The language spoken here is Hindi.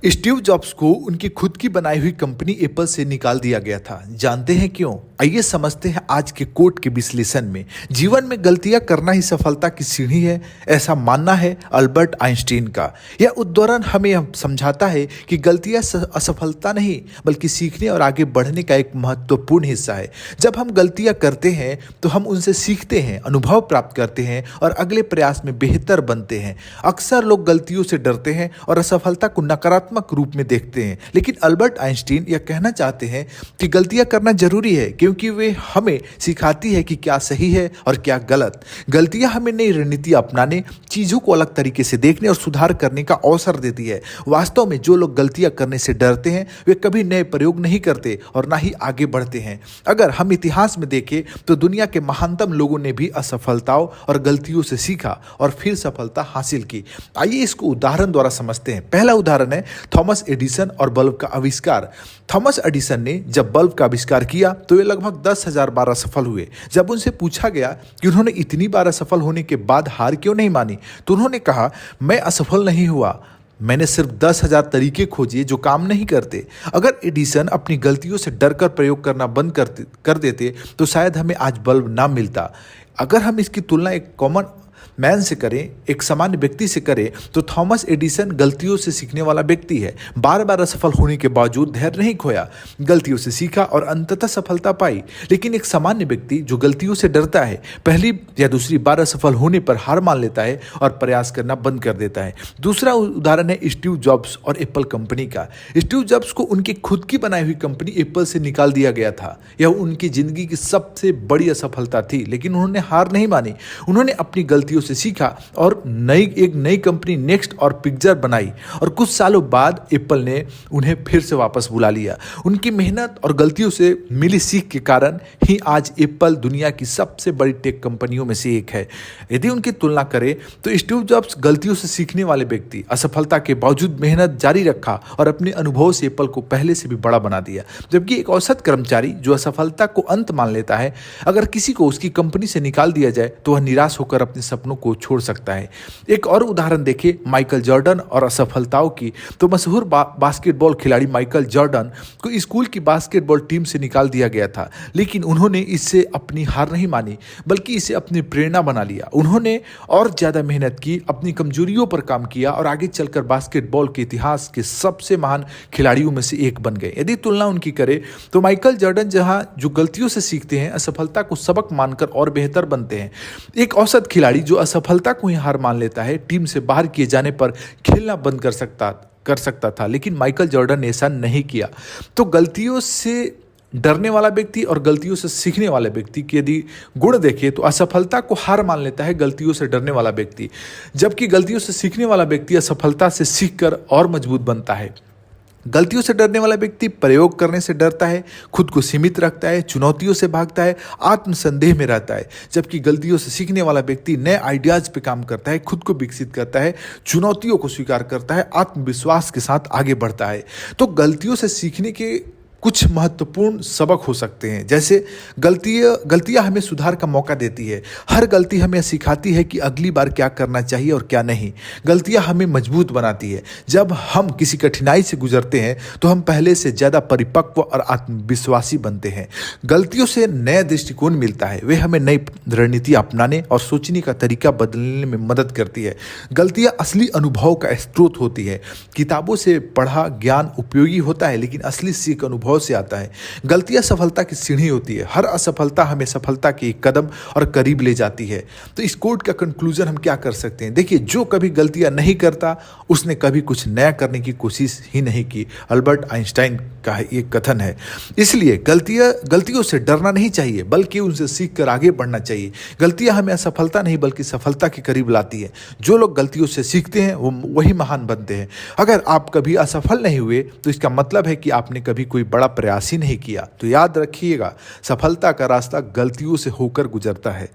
स्टीव जॉब्स को उनकी खुद की बनाई हुई कंपनी एप्पल से निकाल दिया गया था। जानते हैं क्यों? आइए समझते हैं आज के कोट के विश्लेषण में। जीवन में गलतियां करना ही सफलता की सीढ़ी है, ऐसा मानना है अल्बर्ट आइंस्टीन का। यह उद्धरण हमें समझाता है कि गलतियां असफलता नहीं बल्कि सीखने और आगे बढ़ने का एक महत्वपूर्ण हिस्सा है। जब हम गलतियां करते हैं तो हम उनसे सीखते हैं, अनुभव प्राप्त करते हैं और अगले प्रयास में बेहतर बनते हैं। अक्सर लोग गलतियों से डरते हैं और असफलता को नकारात्मक रूप में देखते हैं, लेकिन अल्बर्ट आइंस्टीन यह कहना चाहते हैं कि गलतियां करना जरूरी है क्योंकि वे हमें सिखाती है कि क्या सही है और क्या गलत। गलतियां हमें नई रणनीति अपनाने, चीजों को अलग तरीके से देखने और सुधार करने का अवसर देती है। वास्तव में जो लोग गलतियां करने से डरते हैं वे कभी नए प्रयोग नहीं करते और ना ही आगे बढ़ते हैं। अगर हम इतिहास में देखें तो दुनिया के महानतम लोगों ने भी असफलताओं और गलतियों से सीखा और फिर सफलता हासिल की। आइए इसको उदाहरण द्वारा समझते हैं। पहला उदाहरण है थॉमस एडिसन और बल्ब का आविष्कार। थॉमस एडिसन ने जब बल्ब का आविष्कार किया तो वे लगभग 10,000 बार असफल हुए। जब उनसे पूछा गया कि उन्होंने इतनी बार असफल होने के बाद हार क्यों नहीं मानी, तो उन्होंने कहा, मैं असफल नहीं हुआ, मैंने सिर्फ 10,000 तरीके खोजे जो काम नहीं करते। अगर एडिसन अपनी गलतियों से डरकर प्रयोग करना बंद कर देते तो शायद हमें आज बल्ब ना मिलता। अगर हम इसकी तुलना एक कॉमन मैन से करें, एक सामान्य व्यक्ति से करें, तो थॉमस एडिसन गलतियों से सीखने वाला व्यक्ति है। बार बार असफल होने के बावजूद धैर्य नहीं खोया, गलतियों से सीखा और अंततः सफलता पाई। लेकिन एक सामान्य व्यक्ति जो गलतियों से डरता है, पहली या दूसरी बार असफल होने पर हार मान लेता है और प्रयास करना बंद कर देता है। दूसरा उदाहरण है स्टीव जॉब्स और एप्पल कंपनी का। स्टीव जॉब्स को उनकी खुद की बनाई हुई कंपनी एप्पल से निकाल दिया गया था। यह उनकी जिंदगी की सबसे बड़ी असफलता थी, लेकिन उन्होंने हार नहीं मानी। उन्होंने अपनी गलतियों से सीखा और एक नई कंपनी नेक्स्ट और पिक्चर बनाई और कुछ सालों बाद एप्पल ने उन्हें फिर से वापस बुला लिया। उनकी मेहनत और गलतियों से मिली सीख के कारण ही आज एप्पल दुनिया की सबसे बड़ी टेक कंपनियों में से एक है। यदि उनकी तुलना करें तो स्टीव जॉब्स गलतियों से सीखने वाले व्यक्ति, असफलता के बावजूद मेहनत जारी रखा और अपने अनुभव से एप्पल को पहले से भी बड़ा बना दिया। जबकि एक औसत कर्मचारी जो असफलता को अंत मान लेता है, अगर किसी को उसकी कंपनी से निकाल दिया जाए तो वह निराश होकर अपने सपनों को छोड़ सकता है। एक और उदाहरण देखें माइकल जॉर्डन और असफलताओं की। तो मशहूर बास्केटबॉल खिलाड़ी माइकल जॉर्डन को स्कूल की बास्केटबॉल टीम से निकाल दिया गया था, लेकिन उन्होंने इससे अपनी हार नहीं मानी बल्कि इसे अपनी प्रेरणा बना लिया। उन्होंने और ज्यादा मेहनत की, अपनी कमजोरियों पर काम किया और आगे चलकर बास्केटबॉल के इतिहास के सबसे महान खिलाड़ियों में से एक बन गए। यदि तुलना उनकी करें तो माइकल जॉर्डन जहां जो गलतियों से सीखते हैं, असफलता को सबक मानकर और बेहतर बनते हैं। एक औसत खिलाड़ी जो असफलता को ही हार मान लेता है, टीम से बाहर किए जाने पर खेलना बंद कर सकता था, लेकिन माइकल जॉर्डन ने ऐसा नहीं किया। तो गलतियों से डरने वाला व्यक्ति और गलतियों से सीखने वाले व्यक्ति की यदि गुण देखें तो असफलता को हार मान लेता है गलतियों से डरने वाला व्यक्ति, जबकि गलतियों से सीखने वाला व्यक्ति असफलता से सीखकर और मजबूत बनता है। गलतियों से डरने वाला व्यक्ति प्रयोग करने से डरता है, खुद को सीमित रखता है, चुनौतियों से भागता है, आत्मसंदेह में रहता है। जबकि गलतियों से सीखने वाला व्यक्ति नए आइडियाज पे काम करता है, खुद को विकसित करता है, चुनौतियों को स्वीकार करता है, आत्मविश्वास के साथ आगे बढ़ता है। तो गलतियों से सीखने के कुछ महत्वपूर्ण सबक हो सकते हैं, जैसे गलतियां हमें सुधार का मौका देती है। हर गलती हमें सिखाती है कि अगली बार क्या करना चाहिए और क्या नहीं। गलतियां हमें मजबूत बनाती है। जब हम किसी कठिनाई से गुजरते हैं तो हम पहले से ज़्यादा परिपक्व और आत्मविश्वासी बनते हैं। गलतियों से नया दृष्टिकोण मिलता है, वे हमें नई रणनीति अपनाने और सोचने का तरीका बदलने में मदद करती है। गलतियां असली अनुभव का स्रोत होती है। किताबों से पढ़ा ज्ञान उपयोगी होता है, लेकिन असली सीख अनुभव से आता है। गलतियां सफलता की सीढ़ी होती है। हर असफलता हमें सफलता के एक कदम और करीब ले जाती है। तो इस कोट का कंक्लूजन हम क्या कर सकते हैं? देखिए, जो कभी गलतियां नहीं करता उसने कभी कुछ नया करने की कोशिश ही नहीं की। अल्बर्ट आइंस्टाइन का ये कथन है। इसलिए गलतियों से डरना नहीं चाहिए बल्कि उनसे सीख कर आगे बढ़ना चाहिए। गलतियां हमें असफलता नहीं बल्कि सफलता के करीब लाती है। जो लोग गलतियों से सीखते हैं वही महान बनते हैं। अगर आप कभी असफल नहीं हुए तो इसका मतलब है कि आपने कभी कोई बड़ा प्रयास ही नहीं किया। तो याद रखिएगा, सफलता का रास्ता गलतियों से होकर गुजरता है।